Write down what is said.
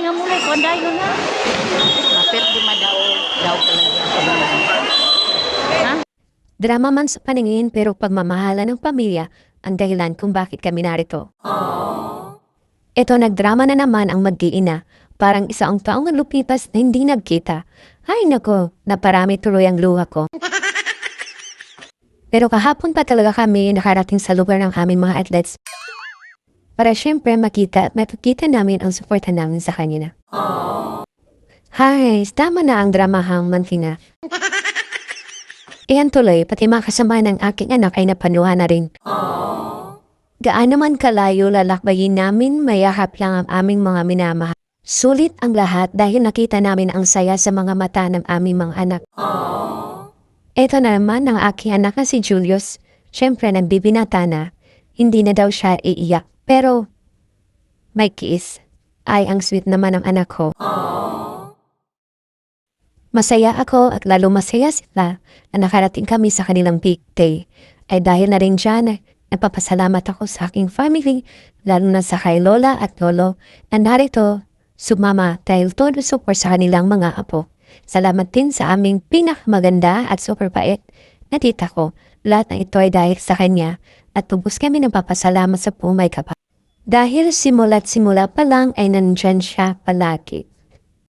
nga mulai ko dayo na. Pero di madaw daw talaga. Ha? Drama man sa paningin pero pagmamahala ng pamilya ang dahilan kung bakit kami narito. Ito nagdrama na naman ang mag-iina. Parang isang taong lupipas na hindi nagkita. Ay nako, naparami tuloy ang luha ko. Pero kahapon pa talaga kami nakarating sa lugar ng aming mga athletes. Para syempre makita at mapakita namin ang suporta namin sa kanila. Hay, tama na ang dramahang mantina. Iyan tuloy, pati mga kasama ng aking anak ay napanuha na rin. Gaano man kalayo lalakbayin namin, mayahap lang ang aming mga minamahal. Sulit ang lahat dahil nakita namin ang saya sa mga mata ng aming mga anak. Ito na naman ang aking anak na si Julius. Siyempre nagbibinata na. Hindi na daw siya iiyak. Pero may kiss. Ay, ang sweet naman ng anak ko. Masaya ako at lalo masaya sila na nakarating kami sa kanilang big day. Ay dahil na rin dyan, nagpapasalamat ako sa aking family, lalo na sa kay Lola at Lolo, na narito sumama dahil todo support sa kanilang mga apo. Salamat din sa aming pinakamaganda at super pait na tita ko. Lahat ng ito ay dahil sa kanya at tubos kami ng papasalamat sa pumay kapal. Dahil simula't simula pa lang ay nandyan siya palagi.